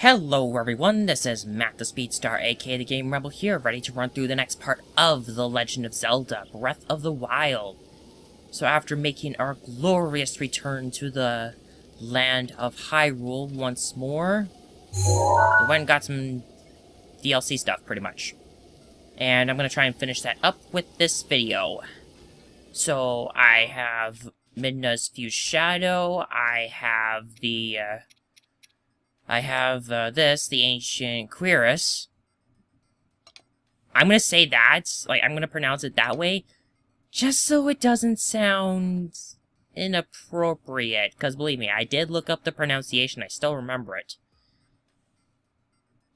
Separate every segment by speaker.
Speaker 1: Hello everyone, this is Matt the Speedstar, aka the Game Rebel here, ready to run through the next part of The Legend of Zelda, Breath of the Wild. So after making our glorious return to the land of Hyrule once more, we went and got some DLC stuff, pretty much. And I'm going to try and finish that up with this video. So I have Midna's Fused Shadow, I have the Ancient Quirus. I'm gonna say that, I'm gonna pronounce it that way, just so it doesn't sound inappropriate, because believe me, I did look up the pronunciation, I still remember it.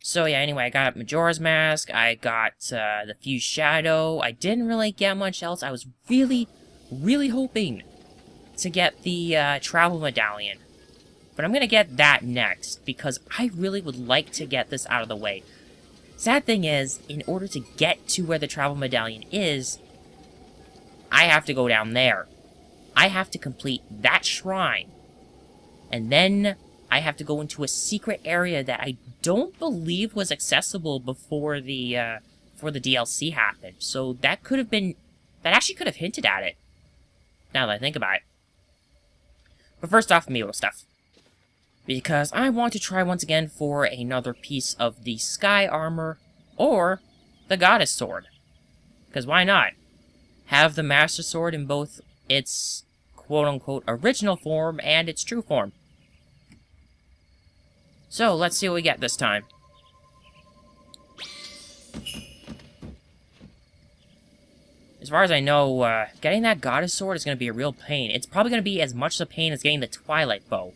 Speaker 1: So yeah, anyway, I got Majora's Mask, I got the Fused Shadow, I didn't really get much else. I was really hoping to get the Travel Medallion. But I'm gonna get that next, because I really would like to get this out of the way. Sad thing is, in order to get to where the Travel Medallion is, I have to go down there. I have to complete that shrine. And then I have to go into a secret area that I don't believe was accessible before the DLC happened. So that actually could have hinted at it, now that I think about it. But first off, Milo stuff. Because I want to try once again for another piece of the Sky Armor, or the Goddess Sword. Because why not? Have the Master Sword in both its quote-unquote original form and its true form. So, let's see what we get this time. As far as I know, getting that Goddess Sword is going to be a real pain. It's probably going to be as much a pain as getting the Twilight Bow.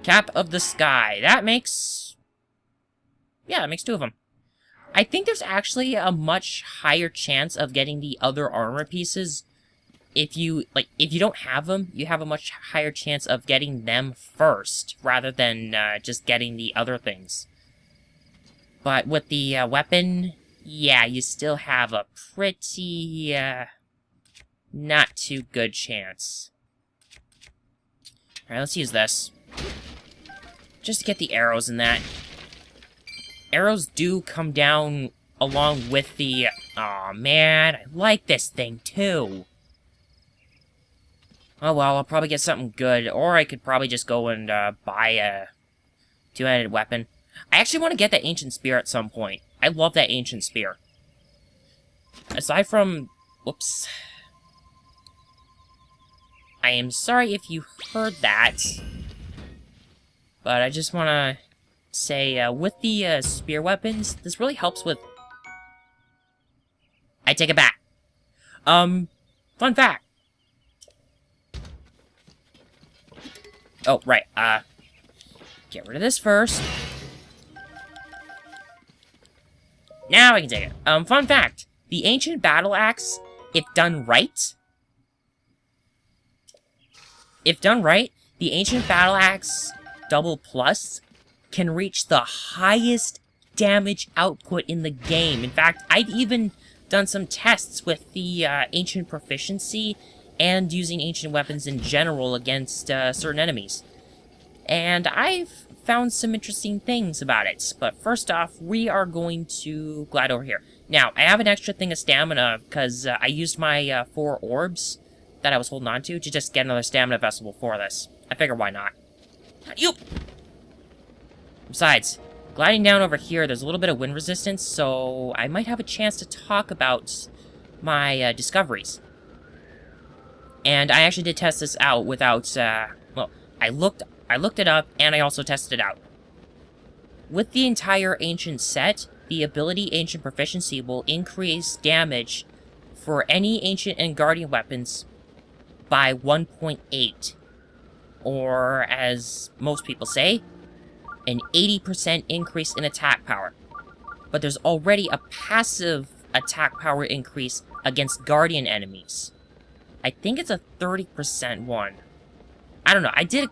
Speaker 1: Cap of the Sky. That makes... yeah, that makes two of them. I think there's actually a much higher chance of getting the other armor pieces. If you don't have them, you have a much higher chance of getting them first, rather than just getting the other things. But with the weapon, yeah, you still have a pretty, not too good chance. Alright, let's use this. Just to get the arrows in that. Arrows do come down along with the... aw, man, I like this thing, too. Oh well, I'll probably get something good, or I could probably just go and buy a two-handed weapon. I actually want to get that Ancient Spear at some point. I love that Ancient Spear. Aside from... whoops. I am sorry if you heard that. But I just want to say, with the spear weapons, this really helps with... I take it back. Fun fact. Oh, right, get rid of this first. Now I can take it. Fun fact. The Ancient Battle Axe, if done right... the Ancient Battle Axe... Double Plus can reach the highest damage output in the game. In fact, I've even done some tests with the Ancient Proficiency and using Ancient Weapons in general against certain enemies. And I've found some interesting things about it. But first off, we are going to glide over here. Now, I have an extra thing of stamina because I used my 4 orbs that I was holding on to just get another stamina vessel for this. I figure why not. You. Besides, gliding down over here, there's a little bit of wind resistance, so I might have a chance to talk about my discoveries. And I actually did test this out without, well, I looked it up, and I also tested it out. With the entire Ancient set, the ability Ancient Proficiency will increase damage for any Ancient and Guardian weapons by 1.8. Or, as most people say, an 80% increase in attack power. But there's already a passive attack power increase against Guardian enemies. I think it's a 30% one. I don't know, I did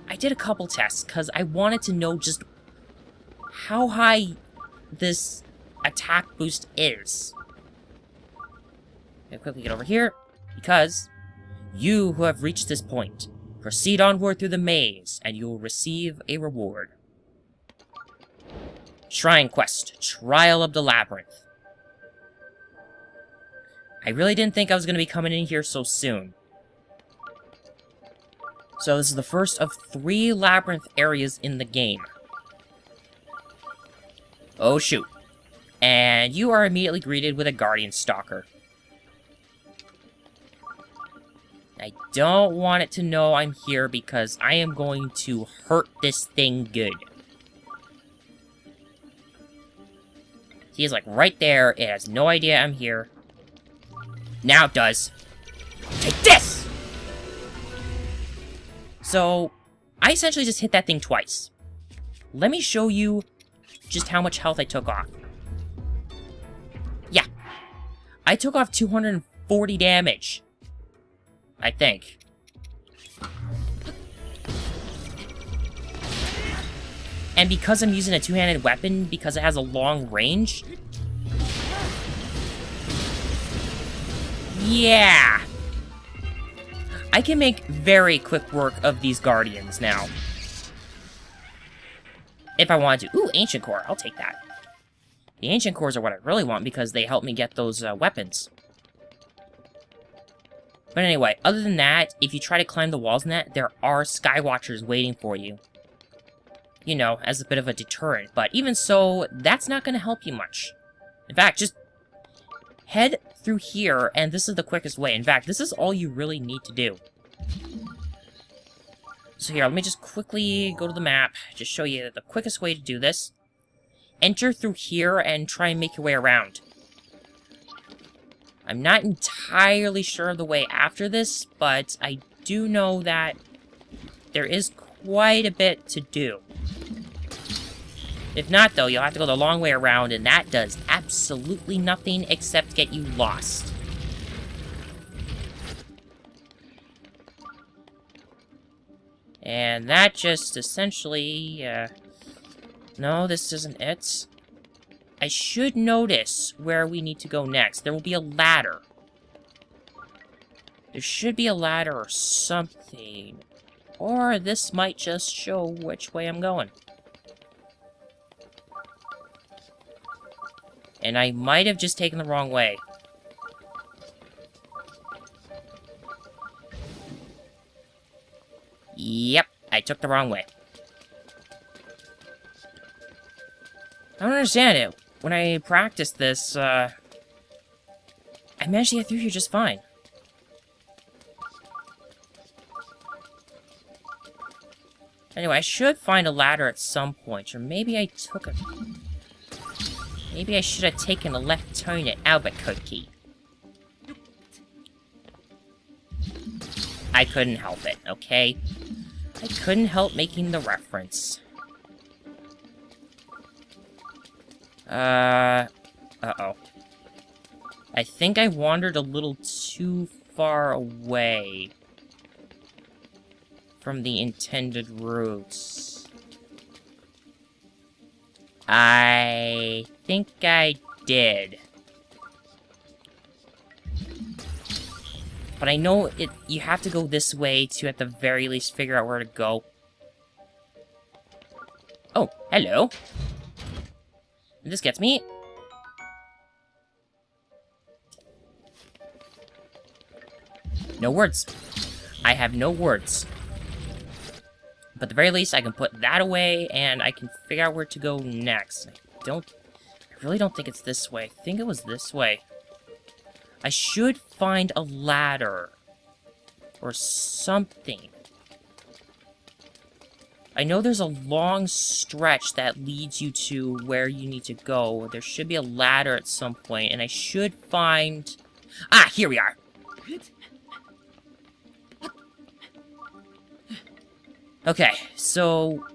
Speaker 1: a couple tests, because I wanted to know just how high this attack boost is. I'm gonna quickly get over here, because you who have reached this point, Proceed onward through the maze, and you will receive a reward. Shrine Quest, Trial of the Labyrinth. I really didn't think I was going to be coming in here so soon. So this is the first of 3 labyrinth areas in the game. Oh shoot. And you are immediately greeted with a Guardian Stalker. I don't want it to know I'm here because I am going to hurt this thing good. He's like right there, it has no idea I'm here. Now it does. Take this! So, I essentially just hit that thing twice. Let me show you just how much health I took off. Yeah. I took off 240 damage. I think. And because I'm using a two-handed weapon, because it has a long range... Yeah! I can make very quick work of these Guardians now. If I wanted to. Ooh, Ancient Core. I'll take that. The Ancient Cores are what I really want because they help me get those weapons. But anyway, other than that, if you try to climb the walls in that, there are Skywatchers waiting for you. You know, as a bit of a deterrent. But even so, that's not going to help you much. In fact, just head through here, and this is the quickest way. In fact, this is all you really need to do. So here, let me just quickly go to the map, just show you the quickest way to do this. Enter through here and try and make your way around. I'm not entirely sure of the way after this, but I do know that there is quite a bit to do. If not, though, you'll have to go the long way around, and that does absolutely nothing except get you lost. And that just essentially, no, this isn't it. I should notice where we need to go next. There will be a ladder. There should be a ladder or something. Or this might just show which way I'm going. And I might have just taken the wrong way. Yep, I took the wrong way. I don't understand it. When I practiced this, I managed to get through here just fine. Anyway, I should find a ladder at some point, or maybe I took a... Maybe I should have taken a left turn at Albuquerque. I couldn't help it, okay? I couldn't help making the reference. Uh-oh. I think I wandered a little too far away from the intended routes. I think I did. But I know you have to go this way to, at the very least, figure out where to go. Oh, hello. This gets me. No words. I have no words. But at the very least, I can put that away, and I can figure out where to go next. I really don't think it's this way. I think it was this way. I should find a ladder. Or something. I know there's a long stretch that leads you to where you need to go. There should be a ladder at some point, and I should find... Ah, here we are! Okay, so...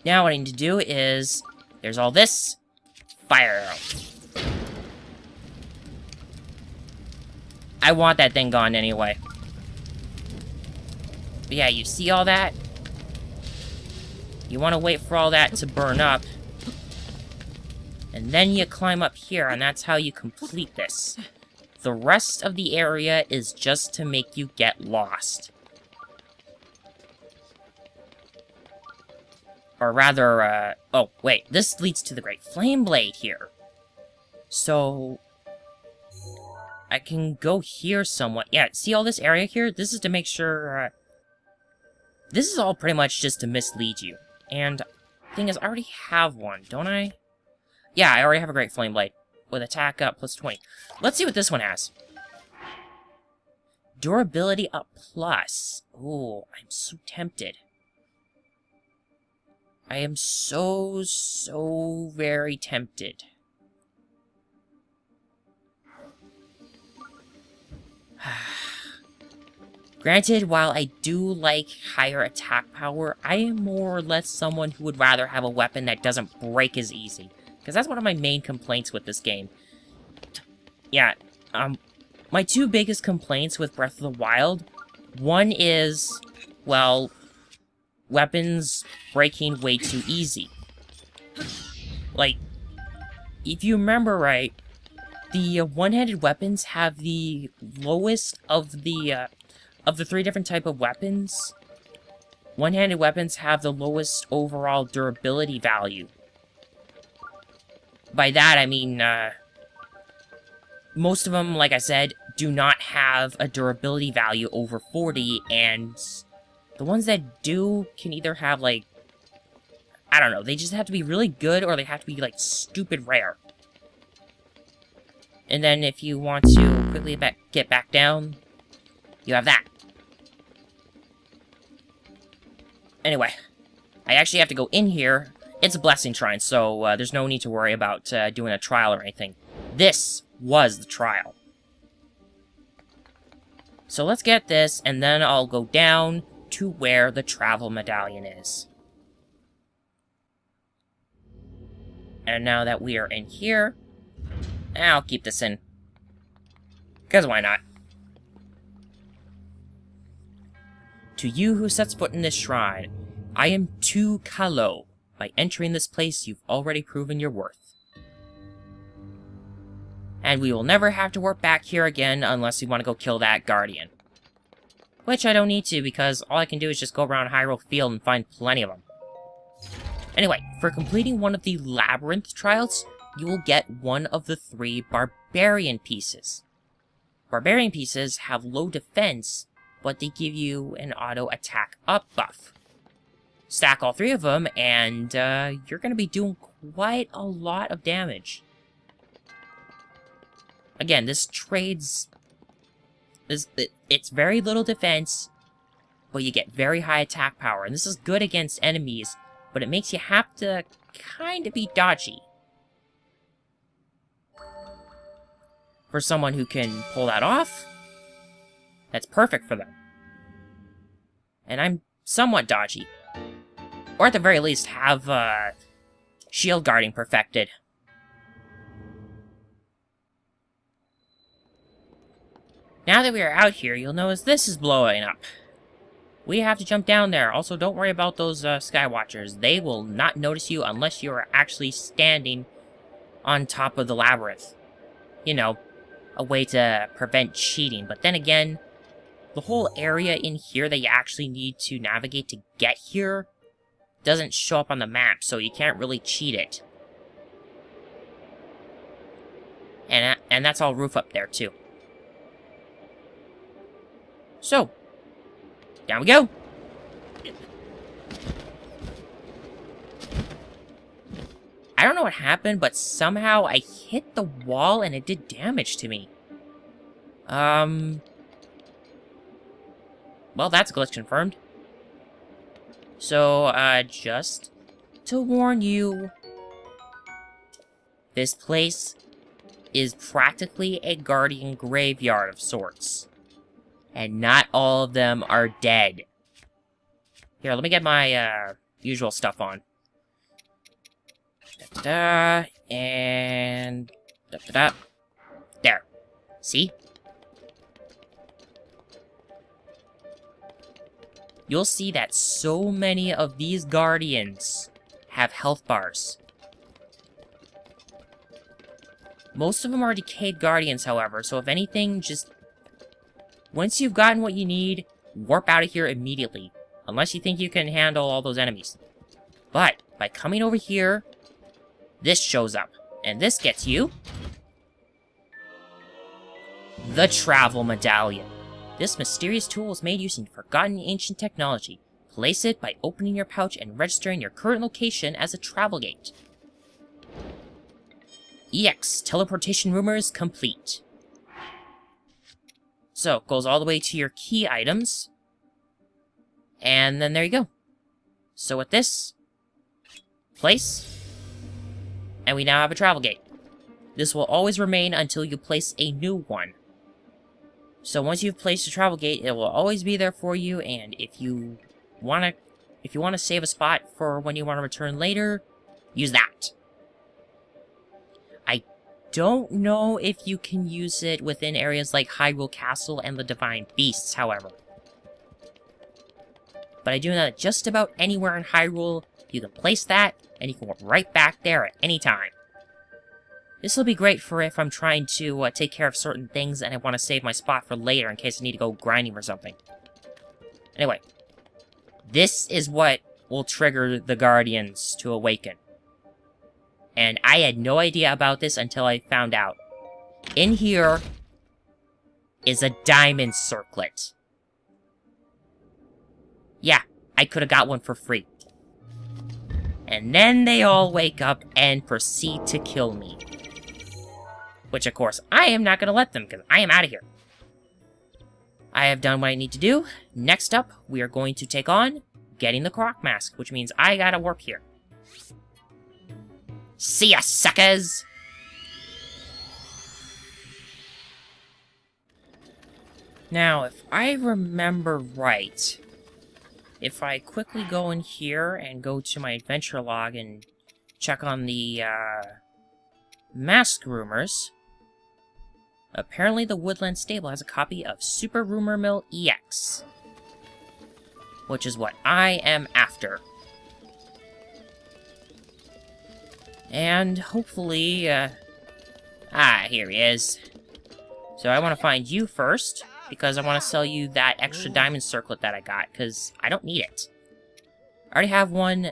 Speaker 1: Now what I need to do is... There's all this. Fire arrow. I want that thing gone anyway. But yeah, you see all that? You want to wait for all that to burn up. And then you climb up here, and that's how you complete this. The rest of the area is just to make you get lost. Or rather, oh, wait, this leads to the Great Flame Blade here. So, I can go here somewhat. Yeah, see all this area here? This is to make sure, this is all pretty much just to mislead you. And, thing is, I already have one, don't I? Yeah, I already have a Great Flame Blade. With attack up plus 20. Let's see what this one has. Durability up plus. Ooh, I'm so tempted. I am so very tempted. Granted, while I do like higher attack power, I am more or less someone who would rather have a weapon that doesn't break as easy. Because that's one of my main complaints with this game. Yeah, my two biggest complaints with Breath of the Wild, one is, well, weapons breaking way too easy. Like, if you remember right, the one-handed weapons have the lowest of the three different type of weapons. One-handed weapons have the lowest overall durability value. By that, I mean, most of them, like I said, do not have a durability value over 40, and the ones that do can either have, like, I don't know, they just have to be really good, or they have to be, like, stupid rare. And then if you want to quickly get back down, you have that. Anyway, I actually have to go in here. It's a blessing shrine, so there's no need to worry about doing a trial or anything. This was the trial. So let's get this, and then I'll go down to where the travel medallion is. And now that we are in here, I'll keep this in. Because why not? To you who sets foot in this shrine, I am too Kalo. By entering this place, you've already proven your worth. And we will never have to warp back here again unless we want to go kill that Guardian. Which I don't need to, because all I can do is just go around Hyrule Field and find plenty of them. Anyway, for completing one of the Labyrinth trials, you will get one of the 3 Barbarian pieces. Barbarian pieces have low defense, but they give you an auto attack up buff. Stack all 3 of them, and you're going to be doing quite a lot of damage. Again, this trades... It's very little defense, but you get very high attack power. And this is good against enemies, but it makes you have to kind of be dodgy. For someone who can pull that off, that's perfect for them. And I'm somewhat dodgy. Or at the very least, have shield guarding perfected. Now that we are out here, you'll notice this is blowing up. We have to jump down there. Also, don't worry about those Skywatchers. They will not notice you unless you are actually standing on top of the labyrinth. You know, a way to prevent cheating. But then again, the whole area in here that you actually need to navigate to get here doesn't show up on the map, so you can't really cheat it. And that's all roof up there, too. So, down we go! I don't know what happened, but somehow I hit the wall and it did damage to me. Well, that's glitch confirmed. So, just to warn you, this place is practically a Guardian graveyard of sorts. And not all of them are dead. Here, let me get my, usual stuff on. Da-da-da, and... da-da-da. There. See? You'll see that so many of these Guardians have health bars. Most of them are decayed Guardians, however, so if anything, just... once you've gotten what you need, warp out of here immediately. Unless you think you can handle all those enemies. But by coming over here, this shows up. And this gets you the Travel Medallion. This mysterious tool is made using forgotten ancient technology. Place it by opening your pouch and registering your current location as a travel gate. EX teleportation rumors complete. So, it goes all the way to your key items. And then there you go. So with this, place, and we now have a travel gate. This will always remain until you place a new one. So once you've placed a travel gate, it will always be there for you, and if you want to save a spot for when you want to return later, use that. I don't know if you can use it within areas like Hyrule Castle and the Divine Beasts, however. But I do know that just about anywhere in Hyrule, you can place that, and you can go right back there at any time. This will be great for if I'm trying to take care of certain things and I want to save my spot for later in case I need to go grinding or something. Anyway, this is what will trigger the Guardians to awaken. And I had no idea about this until I found out. In here is a diamond circlet. Yeah, I could have got one for free. And then they all wake up and proceed to kill me. Which, of course, I am not going to let them, because I am out of here. I have done what I need to do. Next up, we are going to take on getting the Croc Mask, which means I gotta warp here. See ya, suckers! Now, if I remember right, if I quickly go in here and go to my adventure log and check on the, mask rumors, apparently the Woodland Stable has a copy of Super Rumor Mill EX, which is what I am after. And hopefully, here he is. So I want to find you first, because I want to sell you that extra diamond circlet that I got, because I don't need it. I already have one,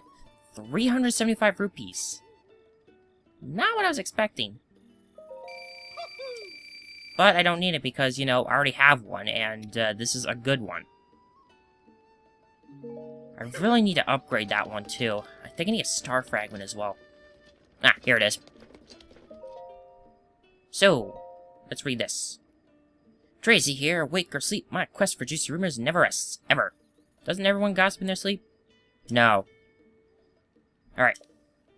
Speaker 1: 375 rupees. Not what I was expecting. But I don't need it because, you know, I already have one, and this is a good one. I really need to upgrade that one, too. I think I need a star fragment as well. Ah, here it is. So, let's read this. Tracy here, awake or sleep, my quest for juicy rumors never rests, ever. Doesn't everyone gossip in their sleep? No. Alright.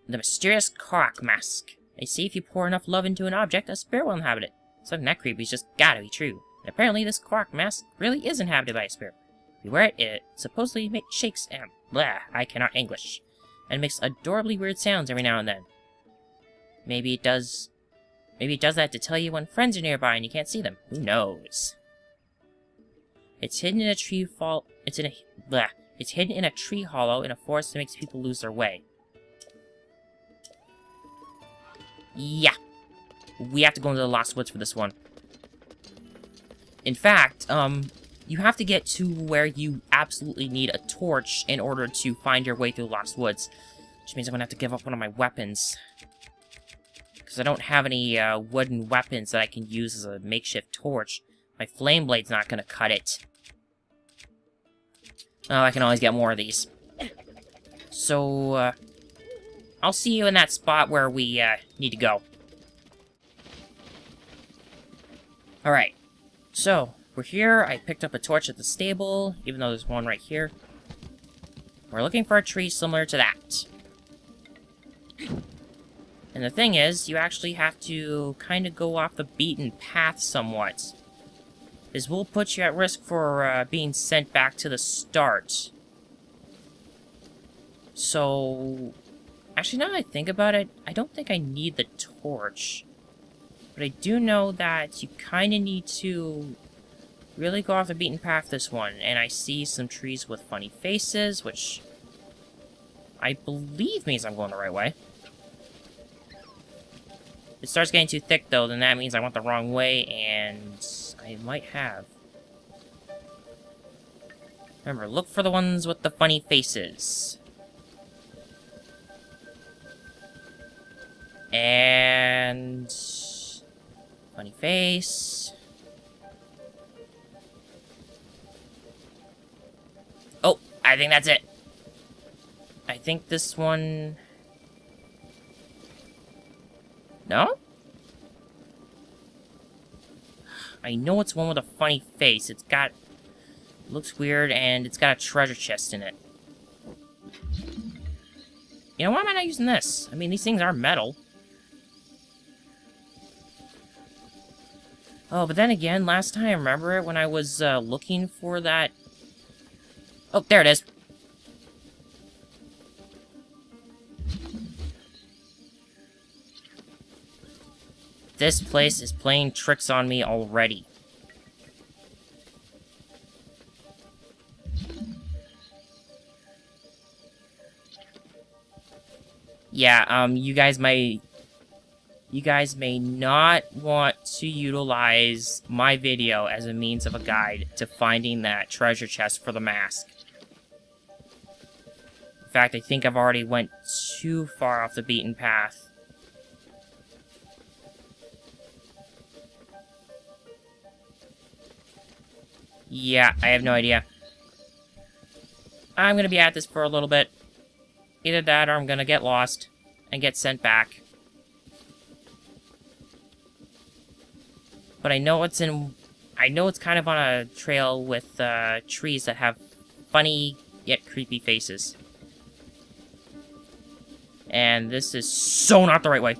Speaker 1: The mysterious Croc Mask. They say if you pour enough love into an object, a spirit will inhabit it. Something that creepy's just gotta be true. And apparently this Croc Mask really is inhabited by a spirit. If you wear it, it supposedly shakes and blah, I cannot English. And makes adorably weird sounds every now and then. Maybe it does that to tell you when friends are nearby and you can't see them. Who knows? It's hidden in a tree It's hidden in a tree hollow in a forest that makes people lose their way. Yeah. We have to go into the Lost Woods for this one. In fact, you have to get to where you absolutely need a torch in order to find your way through the Lost Woods. Which means I'm gonna have to give up one of my weapons. Because I don't have any wooden weapons that I can use as a makeshift torch. My flame blade's not gonna cut it. Oh, I can always get more of these. So, I'll see you in that spot where we need to go. Alright, so, we're here. I picked up a torch at the stable, even though there's one right here. We're looking for a tree similar to that. And the thing is, you actually have to kind of go off the beaten path somewhat. This will put you at risk for being sent back to the start. So, actually now that I think about it, I don't think I need the torch. But I do know that you kind of need to really go off the beaten path this one. And I see some trees with funny faces, which I believe means I'm going the right way. If it starts getting too thick, though, then that means I went the wrong way, and I might have. Remember, look for the ones with the funny faces. And... funny face. Oh, I think that's it. I think this one... No? I know it's one with a funny face. It's got... looks weird, and it's got a treasure chest in it. You know, why am I not using this? I mean, these things are metal. Oh, but then again, last time, remember it when I was looking for that... Oh, there it is. This place is playing tricks on me already. Yeah, you guys may not want to utilize my video as a means of a guide to finding that treasure chest for the mask. In fact, I think I've already went too far off the beaten path. Yeah, I have no idea. I'm gonna be at this for a little bit. Either that or I'm gonna get lost and get sent back. But I know it's kind of on a trail with trees that have funny yet creepy faces. And this is so not the right way.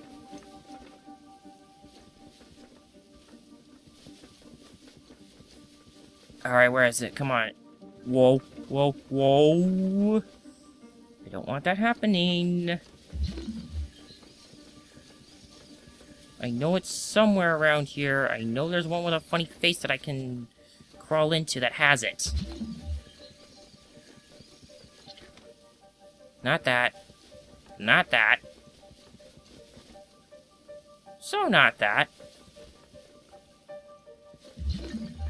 Speaker 1: Alright, where is it? Come on. Whoa, whoa, whoa. I don't want that happening. I know it's somewhere around here. I know there's one with a funny face that I can crawl into that has it. Not that. Not that. So not that.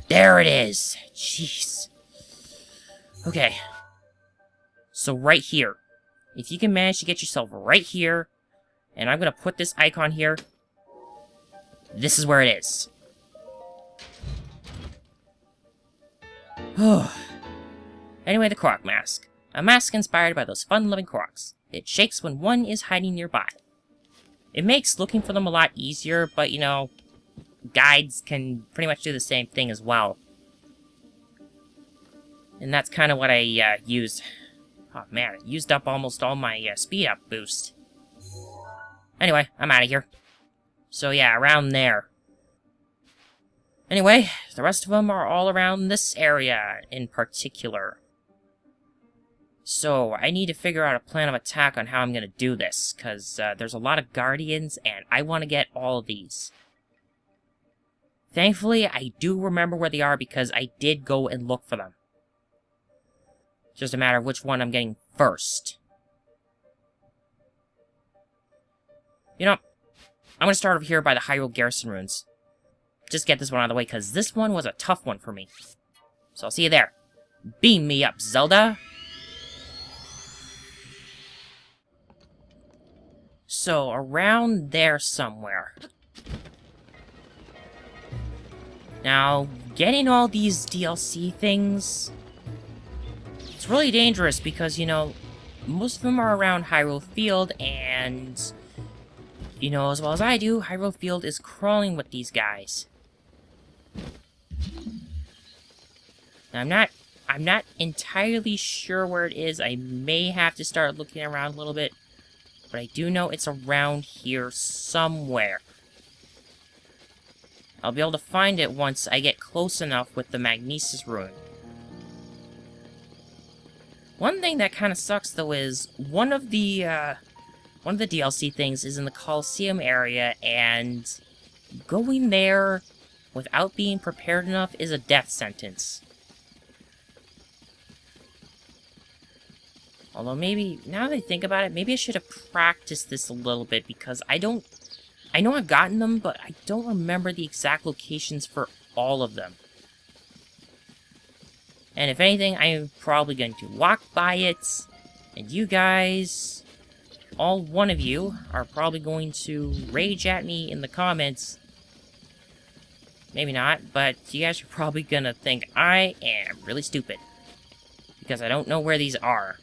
Speaker 1: There it is! Jeez. Okay. So right here. If you can manage to get yourself right here, and I'm gonna put this icon here, this is where it is. Anyway, the Croc Mask. A mask inspired by those fun-loving crocs. It shakes when one is hiding nearby. It makes looking for them a lot easier, but you know, guides can pretty much do the same thing as well. And that's kind of what I used. Oh man, it used up almost all my speed up boost. Anyway, I'm out of here. So yeah, around there. Anyway, the rest of them are all around this area in particular. So, I need to figure out a plan of attack on how I'm gonna do this, because there's a lot of guardians, and I want to get all of these. Thankfully, I do remember where they are because I did go and look for them. It's just a matter of which one I'm getting first. You know, I'm gonna start over here by the Hyrule Garrison runes. Just get this one out of the way, because this one was a tough one for me. So I'll see you there. Beam me up, Zelda! So, around there somewhere. Now, getting all these DLC things... it's really dangerous because, you know, most of them are around Hyrule Field, and... you know as well as I do, Hyrule Field is crawling with these guys. Now, I'm not entirely sure where it is. I may have to start looking around a little bit. But I do know it's around here somewhere. I'll be able to find it once I get close enough with the Magnesis Rune. One thing that kind of sucks, though, is one of the DLC things is in the Coliseum area, and going there without being prepared enough is a death sentence. Although maybe, now that I think about it, maybe I should have practiced this a little bit, because I know I've gotten them, but I don't remember the exact locations for all of them. And if anything, I'm probably going to walk by it, and you guys all one of you are probably going to rage at me in the comments. Maybe not, but you guys are probably gonna think I am really stupid. Because I don't know where these are.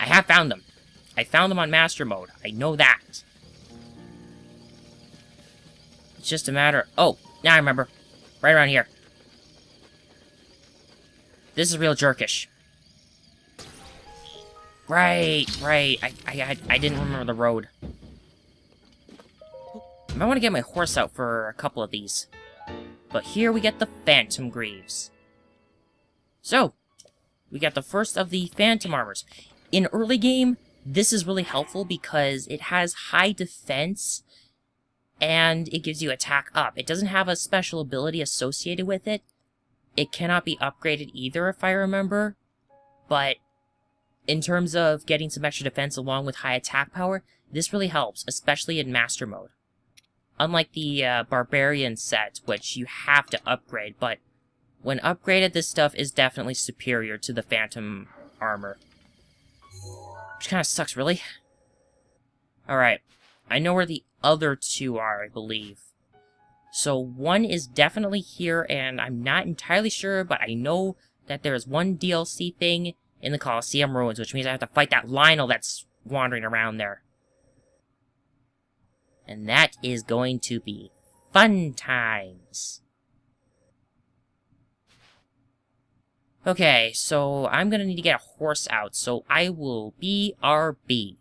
Speaker 1: I have found them. I found them on Master Mode. I know that. It's just a matter... Oh, now I remember. Right around here. This is real jerkish. Right. I didn't remember the road. I might want to get my horse out for a couple of these. But here we get the Phantom Greaves. So, we got the first of the Phantom Armors. In early game, this is really helpful because it has high defense and it gives you attack up. It doesn't have a special ability associated with it. It cannot be upgraded either, if I remember. But in terms of getting some extra defense along with high attack power, this really helps, especially in Master Mode. Unlike the Barbarian set, which you have to upgrade, but when upgraded, this stuff is definitely superior to the Phantom Armor. Which kind of sucks, really. Alright, I know where the other two are, I believe. So one is definitely here, and I'm not entirely sure, but I know that there is one DLC thing in the Colosseum Ruins, which means I have to fight that Lionel that's wandering around there. And that is going to be fun times. Okay, so I'm gonna need to get a horse out, so I will BRB.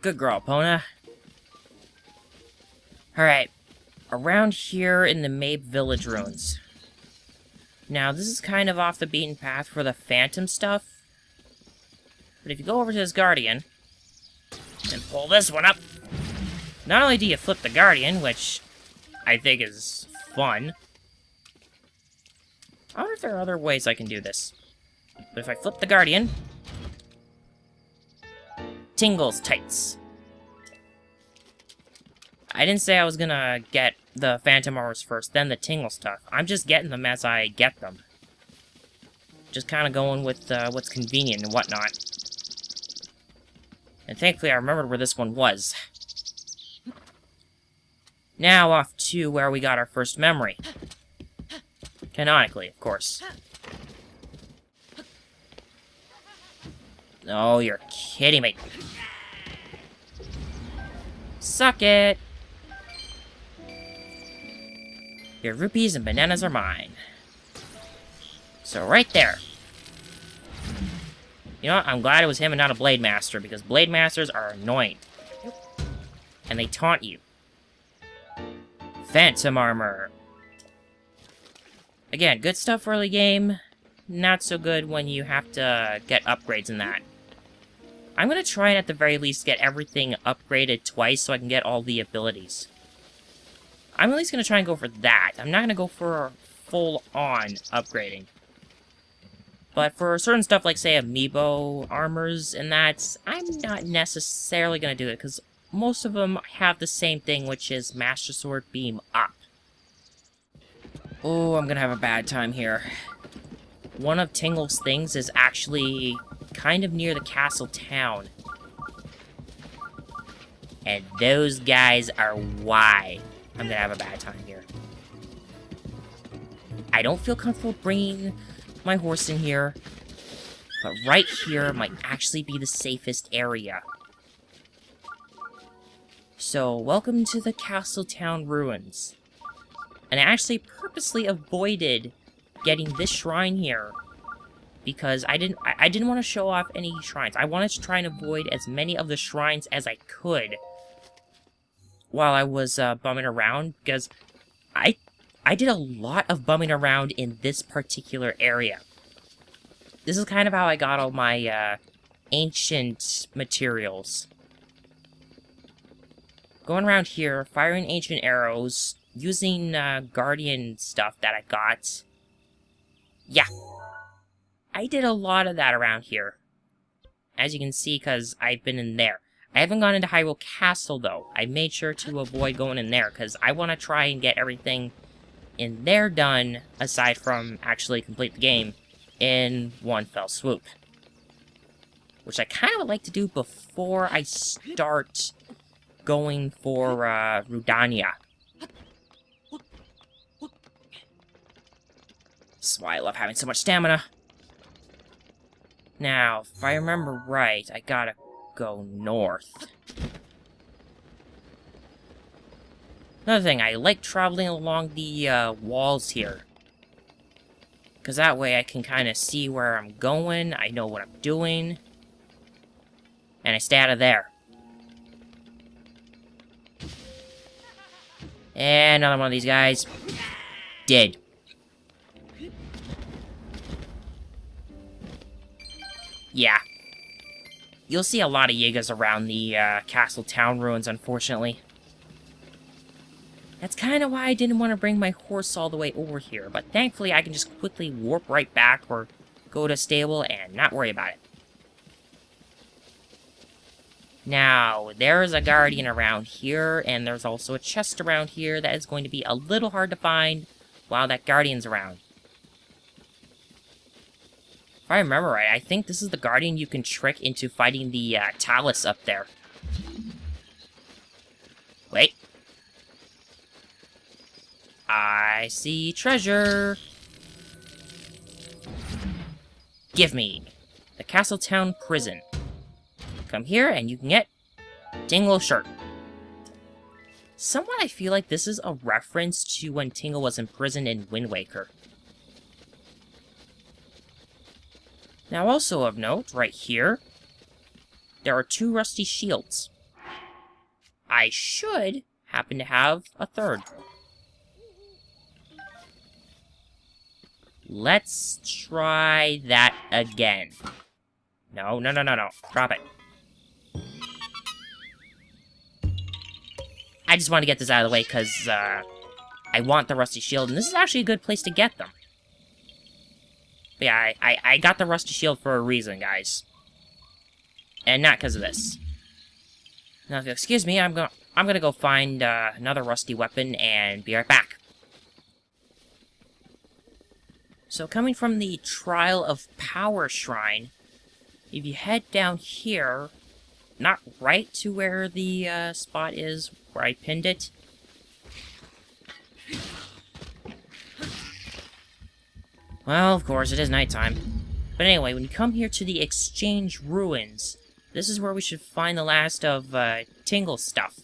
Speaker 1: Good girl, Pona. Alright, around here in the Mabe Village Ruins. Now, this is kind of off the beaten path for the Phantom stuff. But if you go over to this Guardian, and pull this one up, not only do you flip the Guardian, which I think is fun, I wonder if there are other ways I can do this. But if I flip the Guardian... Tingles tights. I didn't say I was gonna get the Phantom Armors first, then the Tingle stuff. I'm just getting them as I get them. Just kind of going with what's convenient and whatnot. And thankfully I remembered where this one was. Now off to where we got our first memory. Canonically, of course. Oh, you're kidding me. Suck it! Your rupees and bananas are mine. So right there. You know what? I'm glad it was him and not a Blade Master, because Blade Masters are annoying. And they taunt you. Phantom Armor. Again, good stuff early game. Not so good when you have to get upgrades in that. I'm gonna try and at the very least get everything upgraded twice so I can get all the abilities. I'm at least gonna try and go for that. I'm not gonna go for full-on upgrading. But for certain stuff like, say, amiibo armors and that, I'm not necessarily gonna do it, because most of them have the same thing, which is Master Sword Beam Up. Oh, I'm gonna have a bad time here. One of Tingle's things is actually kind of near the castle town. And those guys are why I'm gonna have a bad time here. I don't feel comfortable bringing my horse in here, but right here might actually be the safest area. So, welcome to the Castle Town Ruins. And I actually purposely avoided getting this shrine here because I didn't want to show off any shrines. I wanted to try and avoid as many of the shrines as I could while I was bumming around, because I did a lot of bumming around in this particular area. This is kind of how I got all my ancient materials. Going around here, firing ancient arrows, using Guardian stuff that I got. Yeah. I did a lot of that around here. As you can see, because I've been in there. I haven't gone into Hyrule Castle, though. I made sure to avoid going in there, because I want to try and get everything in there done, aside from actually complete the game, in one fell swoop. which I kind of would like to do before I start going for Rudania. That's why I love having so much stamina. Now, if I remember right, I gotta go north. Another thing, I like traveling along the walls here. Because that way I can kind of see where I'm going, I know what I'm doing, and I stay out of there. And another one of these guys. Dead. Yeah. You'll see a lot of Yigas around the castle town ruins, unfortunately. That's kind of why I didn't want to bring my horse all the way over here, but thankfully I can just quickly warp right back or go to stable and not worry about it. Now, there's a guardian around here, and there's also a chest around here that is going to be a little hard to find while that guardian's around. If I remember right, I think this is the guardian you can trick into fighting the Talus up there. Wait. I see treasure. Give me the Castletown Prison. Come here and you can get Tingle shirt. Somewhat I feel like this is a reference to when Tingle was imprisoned in Wind Waker. Now also of note, right here, there are 2 rusty shields. I should happen to have a third. Let's try that again. No. Drop it. I just want to get this out of the way because I want the rusty shield, and this is actually a good place to get them. But yeah, I got the rusty shield for a reason, guys. And not because of this. Now, if you'll excuse me, I'm gonna go find another rusty weapon and be right back. So coming from the Trial of Power Shrine, if you head down here, not right to where the spot is where I pinned it. Well, of course, it is nighttime. But anyway, when you come here to the Exchange Ruins, this is where we should find the last of Tingle's stuff.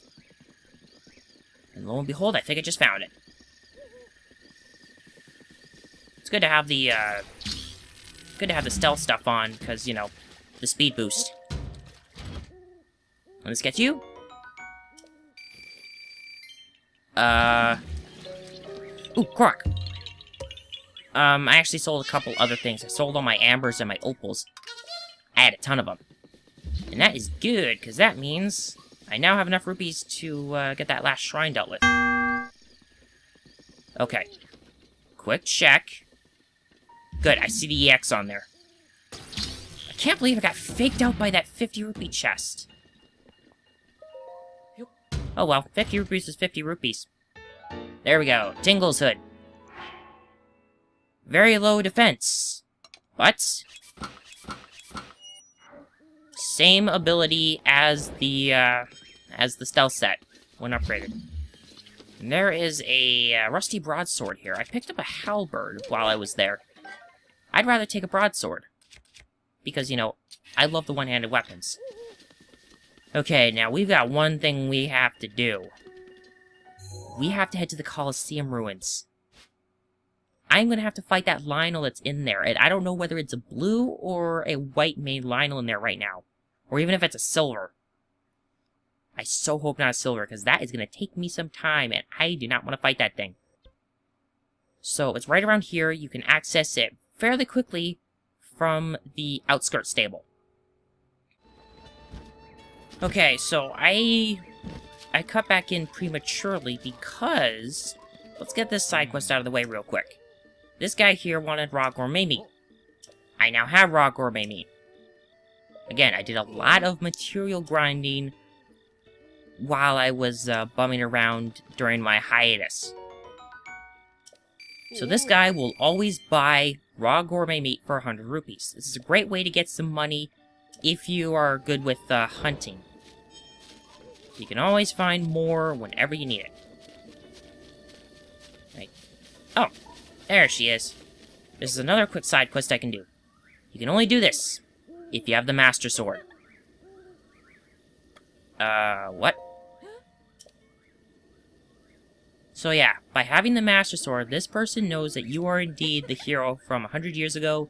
Speaker 1: And lo and behold, I think I just found it. It's good to have the stealth stuff on, because, you know, the speed boost. Let's get you. Ooh, Croc. I actually sold a couple other things. I sold all my ambers and my opals. I had a ton of them. And that is good, because that means I now have enough rupees to get that last shrine dealt with. Okay. Quick check. Good, I see the EX on there. I can't believe I got faked out by that 50 rupee chest. Oh well, 50 rupees is 50 rupees. There we go, Tingle's hood. Very low defense, but same ability as the stealth set when upgraded. And there is a rusty broadsword here. I picked up a halberd while I was there. I'd rather take a broadsword because, you know, I love the one-handed weapons. Okay, now we've got one thing we have to do. We have to head to the Colosseum ruins. I'm going to have to fight that Lionel that's in there, and I don't know whether it's a blue or a white main Lionel in there right now. Or even if it's a silver. I so hope not a silver, because that is going to take me some time, and I do not want to fight that thing. So, it's right around here. You can access it fairly quickly from the outskirts stable. Okay, so I cut back in prematurely because... Let's get this side quest out of the way real quick. This guy here wanted raw gourmet meat. I now have raw gourmet meat. Again, I did a lot of material grinding while I was bumming around during my hiatus. So this guy will always buy raw gourmet meat for 100 rupees. This is a great way to get some money if you are good with hunting. You can always find more whenever you need it. Right. Oh, there she is. This is another quick side quest I can do. You can only do this if you have the Master Sword. What? So yeah, by having the Master Sword, this person knows that you are indeed the hero from 100 years ago,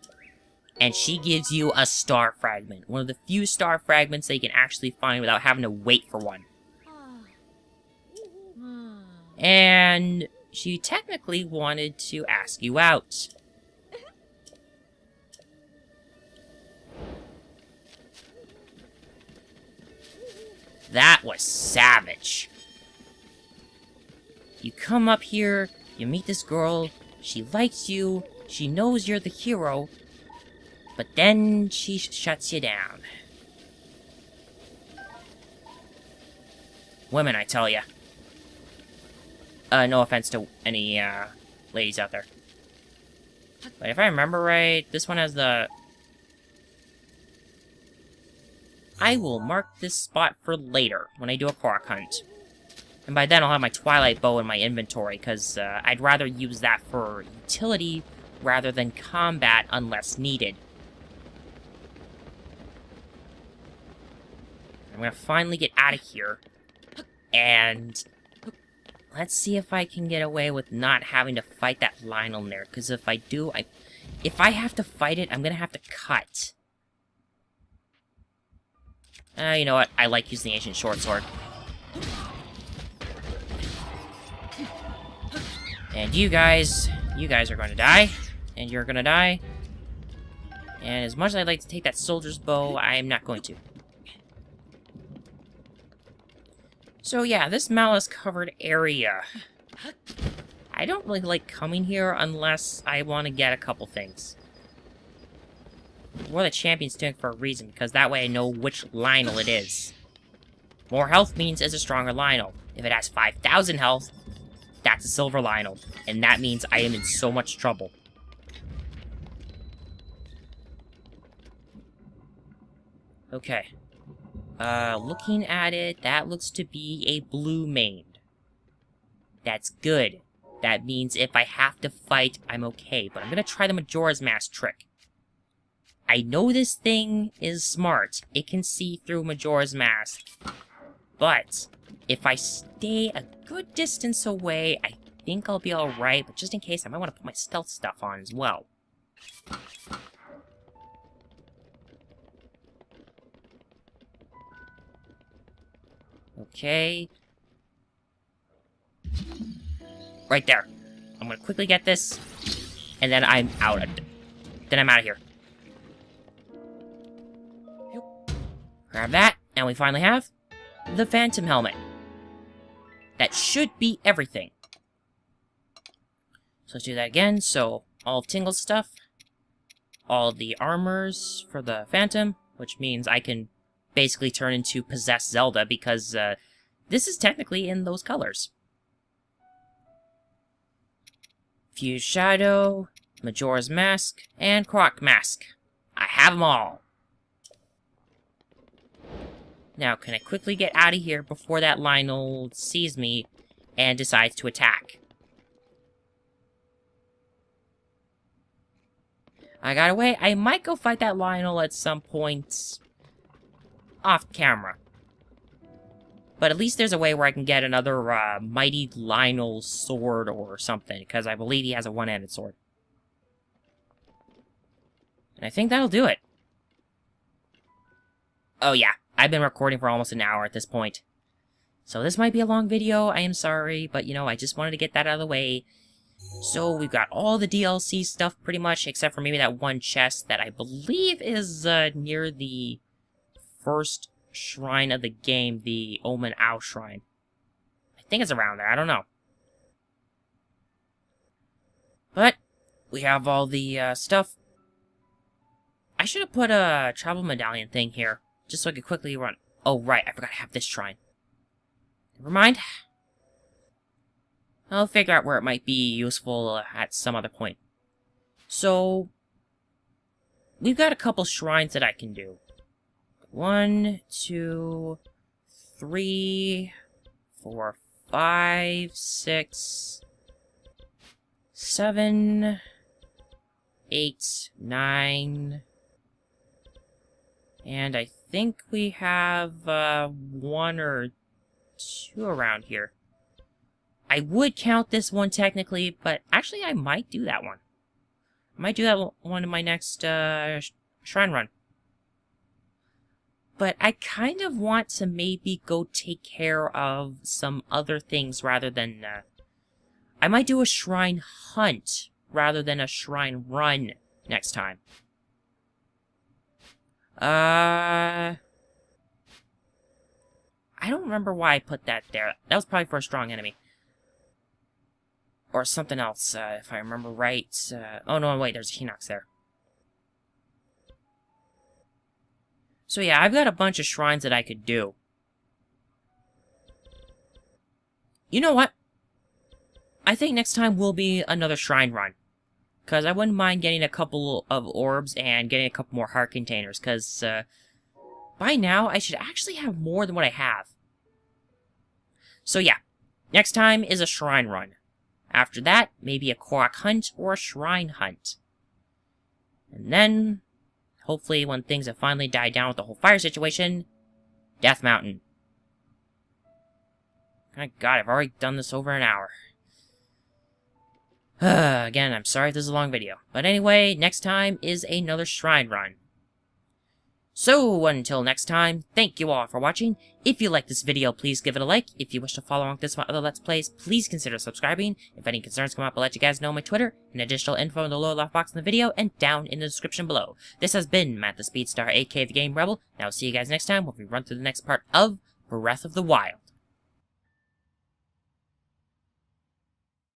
Speaker 1: and she gives you a star fragment. One of the few star fragments that you can actually find without having to wait for one. And she technically wanted to ask you out. That was savage. You come up here, you meet this girl, she likes you, she knows you're the hero, but then she shuts you down. Women, I tell ya. No offense to any, ladies out there. But if I remember right, this one has the... I will mark this spot for later, when I do a Korok hunt. And by then I'll have my Twilight Bow in my inventory, because I'd rather use that for utility rather than combat unless needed. I'm gonna finally get out of here, and let's see if I can get away with not having to fight that Lionel there, because if I do, if I have to fight it, I'm gonna have to cut. You know what? I like using the Ancient Short Sword. And you guys are going to die. And you're going to die. And as much as I'd like to take that soldier's bow, I am not going to. So yeah, this malice-covered area. I don't really like coming here unless I want to get a couple things. We're the champion's tunic for a reason, because that way I know which Lionel it is. More health means it's a stronger Lionel. If it has 5,000 health, that's a silver Lionel, and that means I am in so much trouble. Okay. Looking at it, that looks to be a blue main. That's good. That means if I have to fight, I'm okay, but I'm gonna try the Majora's Mask trick. I know this thing is smart. It can see through Majora's Mask. But if I stay a good distance away, I think I'll be alright. But just in case, I might want to put my stealth stuff on as well. Okay. Right there. I'm gonna quickly get this. And then I'm out of it. Then I'm out of here. Grab that, and we finally have the Phantom Helmet. That should be everything. So let's do that again. So, all of Tingle's stuff. All the armors for the Phantom, which means I can basically turn into Possessed Zelda, because this is technically in those colors. Fused Shadow, Majora's Mask, and Korok Mask. I have them all. Now, can I quickly get out of here before that Lionel sees me and decides to attack? I got away. I might go fight that Lionel at some point off camera. But at least there's a way where I can get another Mighty Lionel sword or something, because I believe he has a one-handed sword. And I think that'll do it. Oh yeah, I've been recording for almost an hour at this point. So this might be a long video, I am sorry, but you know, I just wanted to get that out of the way. So we've got all the DLC stuff pretty much, except for maybe that one chest that I believe is near the first shrine of the game, the Omen Owl Shrine. I think it's around there, I don't know. But we have all the stuff. I should have put a travel medallion thing here, just so I could quickly run. Oh right, I forgot to have this shrine. Never mind. I'll figure out where it might be useful at some other point. So, we've got a couple shrines that I can do. 1, 2, 3, 4, 5, 6, 7, 8, 9, and I think we have 1 or 2 around here. I would count this one technically, but actually I might do that one. I might do that one in my next shrine run. But I kind of want to maybe go take care of some other things rather than... I might do a shrine hunt rather than a shrine run next time. I don't remember why I put that there. That was probably for a strong enemy. Or something else, if I remember right. Oh no, wait, there's a Hinox there. So yeah, I've got a bunch of shrines that I could do. You know what? I think next time will be another shrine run. Because I wouldn't mind getting a couple of orbs and getting a couple more heart containers. Because by now, I should actually have more than what I have. So yeah, next time is a shrine run. After that, maybe a Korok hunt or a shrine hunt. And then, hopefully when things have finally died down with the whole fire situation, Death Mountain. My god, I've already done this over an hour. Again, I'm sorry if this is a long video. But anyway, next time is another shrine run. So, until next time, thank you all for watching. If you like this video, please give it a like. If you wish to follow along with this and other Let's Plays, please consider subscribing. If any concerns come up, I'll let you guys know on my Twitter, and additional info in the lower left box in the video, and down in the description below. This has been Matt the Speedstar, aka the Game Rebel, and I'll see you guys next time when we run through the next part of Breath of the Wild.